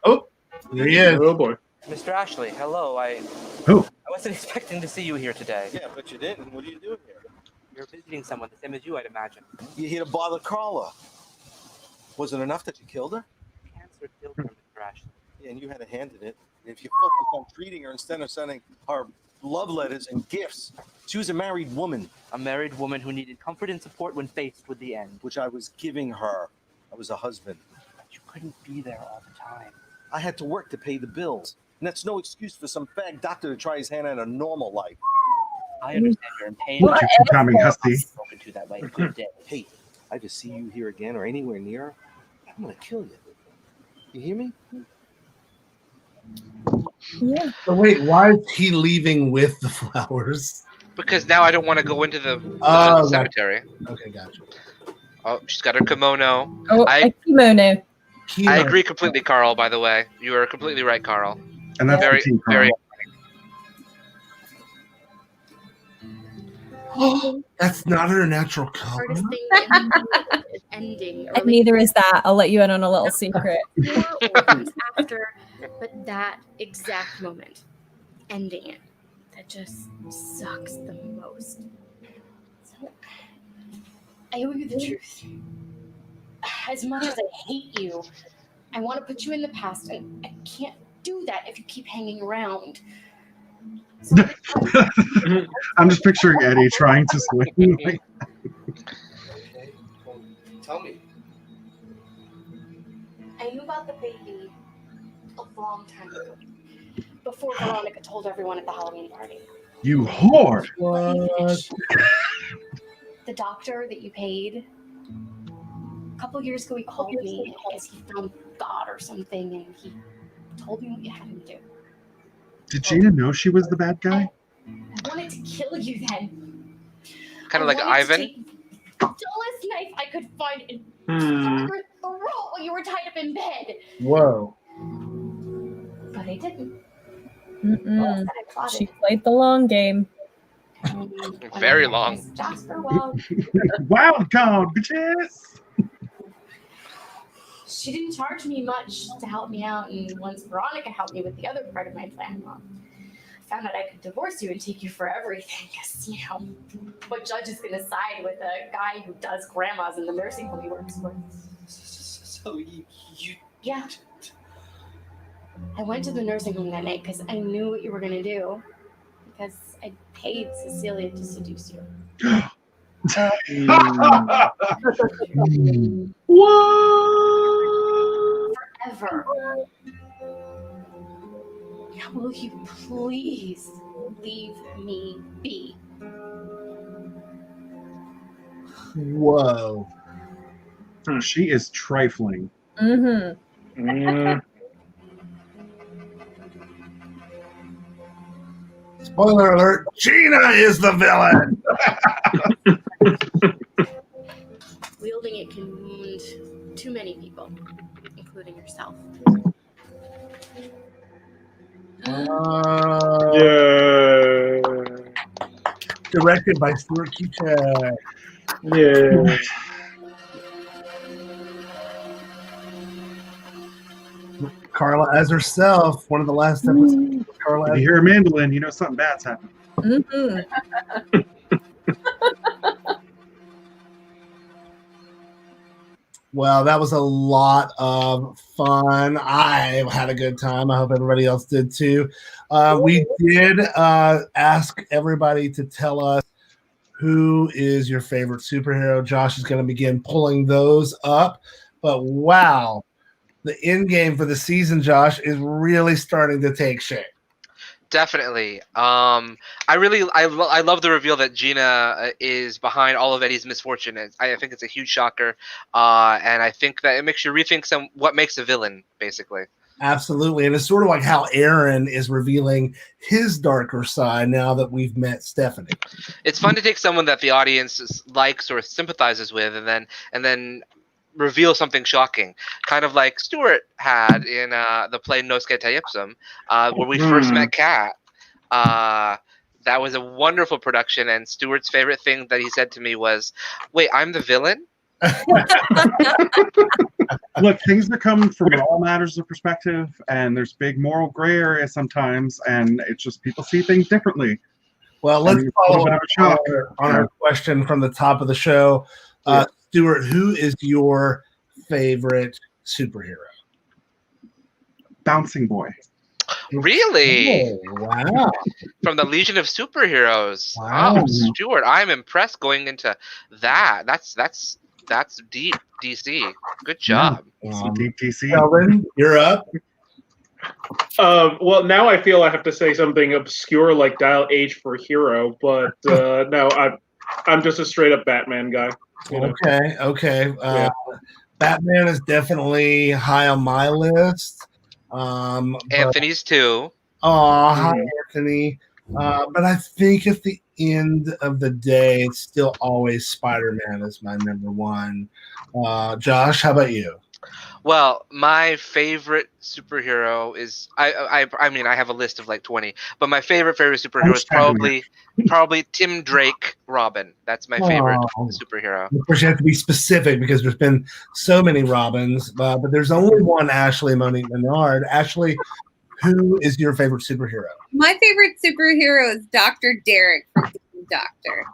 Oh, there he is. Oh boy. Mr. Ashley, hello. I wasn't expecting to see you here today. Yeah, but you didn't. What are you doing here? You're visiting someone the same as you, I'd imagine. You're here to bother Carla. Wasn't enough that you killed her? Cancer killed her, Mr. Ashley. Yeah, and you had a hand in it. And if you focus on treating her instead of sending her love letters and gifts, she was a married woman. A married woman who needed comfort and support when faced with the end. Which I was giving her. I was a husband. But you couldn't be there all the time. I had to work to pay the bills. And that's no excuse for some fag doctor to try his hand at a normal life. I understand you're in pain. Well, becoming hussy. Spoken to that way. Good day. Hey, I just see you here again or anywhere near her, I'm gonna kill you. You hear me? Yeah. So wait, why is he leaving with the flowers? Because now I don't want to go into the Oh, cemetery. Okay, gotcha. Oh, she's got her kimono. Oh, a kimono. I agree completely, Carl, by the way. You are completely right, Carl. And that's very, the team, Carl. very. That's not her natural color. Hardest thing is ending. And neither is that. I'll let you in on a little secret. After, but that exact moment, ending it, that just sucks the most. So, I owe you the truth. As much as I hate you, I want to put you in the past, and I can't do that if you keep hanging around. So I'm just picturing Eddie trying to swing. Like, Tell me. I knew about the baby a long time ago, before Veronica told everyone at the Halloween party. you whore. What? The doctor that you paid, a couple years ago, he called me because he found God or something, and he told me what you had him do. Did Gina know she was the bad guy? I wanted to kill you then. Kind of I like wanted to Ivan. take the dullest knife I could find and cut your throat while you were tied up in bed. Whoa. But I didn't. Mm-mm. I plotted. She played the long game. Very long. Jasper, well, Wild card, bitches. she didn't charge me much to help me out, and once Veronica helped me with the other part of my plan, well, I found out I could divorce you and take you for everything. Because, you know, what judge is going to side with a guy who does grandmas in the nursing home he works for? So you Yeah. I went to the nursing home that night because I knew what you were going to do. Because I paid Cecilia to seduce you. Forever. Now, will you please leave me be? Whoa. She is trifling. Mm-hmm. Spoiler alert, Gina is the villain. Wielding it can wound too many people, including yourself. Yeah. Directed by Stuart Kiczek. Yeah. Carla as herself. One of the last episodes. Carla. If you hear a mandolin, you know something bad's happening. Mm-hmm. Well, that was a lot of fun. I had a good time. I hope everybody else did too. We did ask everybody to tell us who is your favorite superhero. Josh is going to begin pulling those up. But wow, the end game for the season, Josh, is really starting to take shape. Definitely. I love the reveal that Gina is behind all of Eddie's misfortune. I think it's a huge shocker, and I think that it makes you rethink what makes a villain, basically. Absolutely, and it's sort of like how Aaron is revealing his darker side now that we've met Stephanie. It's fun to take someone that the audience likes or sympathizes with, and then reveal something shocking, kind of like Stuart had in the play Nosce Ipsum, where we first met Kat. That was a wonderful production, and Stuart's favorite thing that he said to me was, "Wait, I'm the villain?" Look, things that come from all matters of perspective, and there's big moral gray area sometimes, and it's just people see things differently. Well, let's follow up on our question from the top of the show. Stuart, who is your favorite superhero? Bouncing Boy. Really? Oh, wow. From the Legion of Superheroes. Wow. Oh, Stuart, I'm impressed going into that. That's deep, DC. Good job. Deep DC. Kelvin, you're up. Well, now I feel I have to say something obscure like Dial H for Hero, but no, I'm just a straight up Batman guy. You know? Okay. Batman is definitely high on my list. Anthony's too. Hi, Anthony. But I think at the end of the day, it's still always Spider-Man is my number one. Josh, how about you? Well, my favorite superhero is I mean I have a list of like 20, but my favorite superhero is probably Tim Drake Robin. That's my favorite superhero. Of course, you have to be specific because there's been so many Robins, but there's only one Ashley Monique Menard. Ashley, who is your favorite superhero? My favorite superhero is Dr. Derek from Doctor.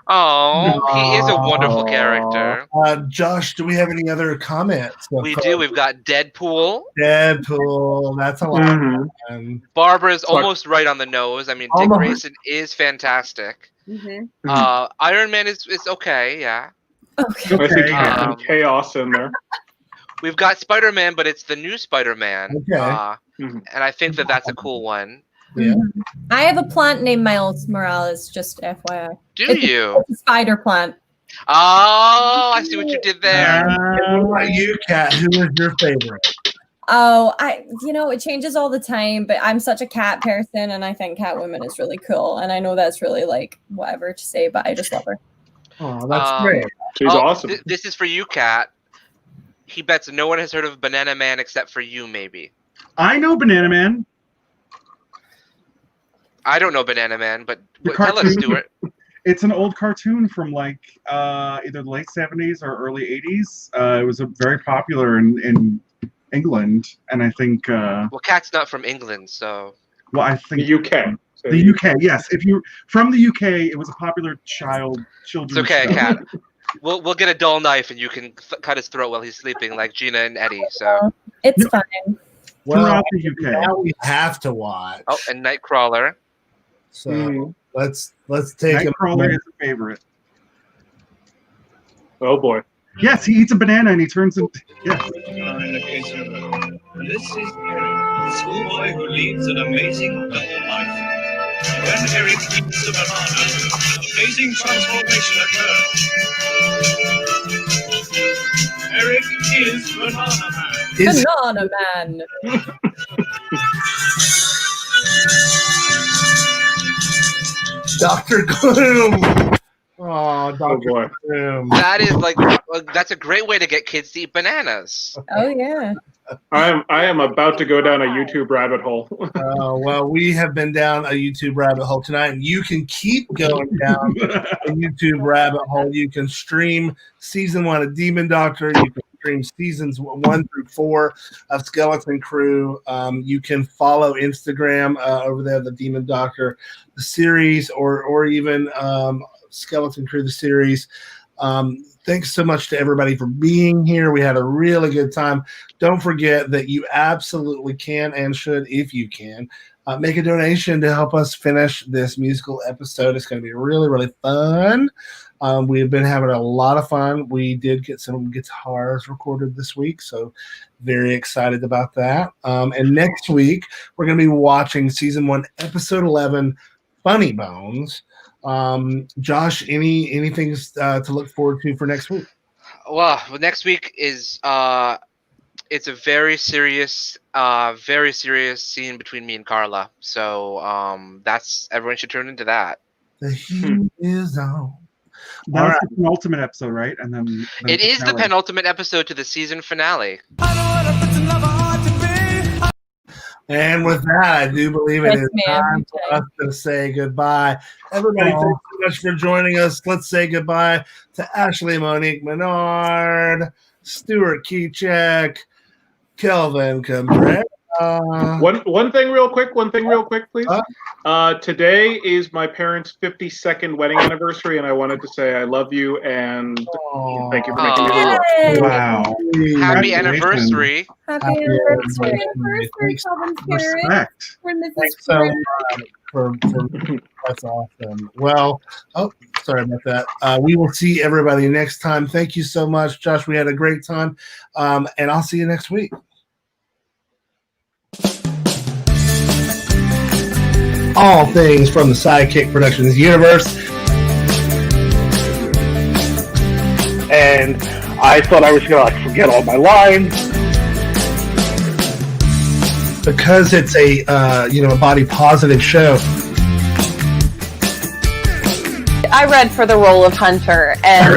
Oh, he is a wonderful character. Josh, do we have any other comments? We do. We've got Deadpool. That's a lot. Barbara's almost right on the nose. I mean, Dick Grayson is fantastic. Iron Man is okay, yeah. Okay. I think some chaos in there. We've got Spider-Man, but it's the new Spider-Man. Okay. And I think that's a cool one. Yeah. I have a plant named Miles Morales, just FYI. Do you? It's a spider plant. Oh, I see what you did there. What about you, Kat? Who is your favorite? Oh, it changes all the time, but I'm such a cat person, and I think Catwoman is really cool. And I know that's really like whatever to say, but I just love her. Oh, that's great. She's awesome. This is for you, Kat. He bets no one has heard of Banana Man except for you, maybe. I know Banana Man. I don't know Banana Man, but tell us, Stuart. It's an old cartoon from like either the late 70s or early 80s. It was very popular in England, and I think. Well, Kat's not from England, so. Well, I think the UK. The UK, yes. If you from the UK, it was a popular children's. It's okay, Kat. We'll get a dull knife and you can cut his throat while he's sleeping, like Gina and Eddie. So it's fine. Well, the UK. Now we have to watch. Oh, and Nightcrawler. So let's take Nightcrawler is a favorite. Oh boy. Yes, he eats a banana and he turns into This is Eric, the schoolboy who leads an amazing double life. When Eric eats a banana, amazing transformation occurs. Eric is Banana Man. Banana Man. Dr. Gloom. Oh, Dr. Gloom. That is that's a great way to get kids to eat bananas. Oh yeah. I am about to go down a YouTube rabbit hole. Well, we have been down a YouTube rabbit hole tonight, and you can keep going down a YouTube rabbit hole. You can stream season 1 of Demon Doctor. You can stream seasons 1 through 4 of Skeleton Crew. You can follow Instagram over there, the Demon Doctor, the series, or even Skeleton Crew, the series. Thanks so much to everybody for being here. We had a really good time. Don't forget that you absolutely can and should, if you can, make a donation to help us finish this musical episode. It's going to be really, really fun. We've been having a lot of fun. We did get some guitars recorded this week, so very excited about that. And next week, we're going to be watching season 1, episode 11, Funny Bones. Josh, anything to look forward to for next week? Well, next week is it's a very serious scene between me and Carla. So that's everyone should turn into that. The heat is on. That's the penultimate episode, right? And then It is the penultimate episode to the season finale. And with that, I do believe it is time for us to say goodbye. Everybody, thanks so much for joining us. Let's say goodbye to Ashley, Monique, Menard, Stuart, Kiczek, Kelvin, Cabrera. One thing real quick, please. Today is my parents' 52nd wedding anniversary, and I wanted to say I love you and thank you for making me do it. Wow. Happy anniversary. Happy anniversary, Kelvin Spirit. Respect. For Mrs. Thanks so much for that's awesome. Well, sorry about that. We will see everybody next time. Thank you so much, Josh. We had a great time, and I'll see you next week. All things from the SideKick Productions universe. And I thought I was going to forget all my lines. Because it's a a body positive show. I read for the role of Hunter, and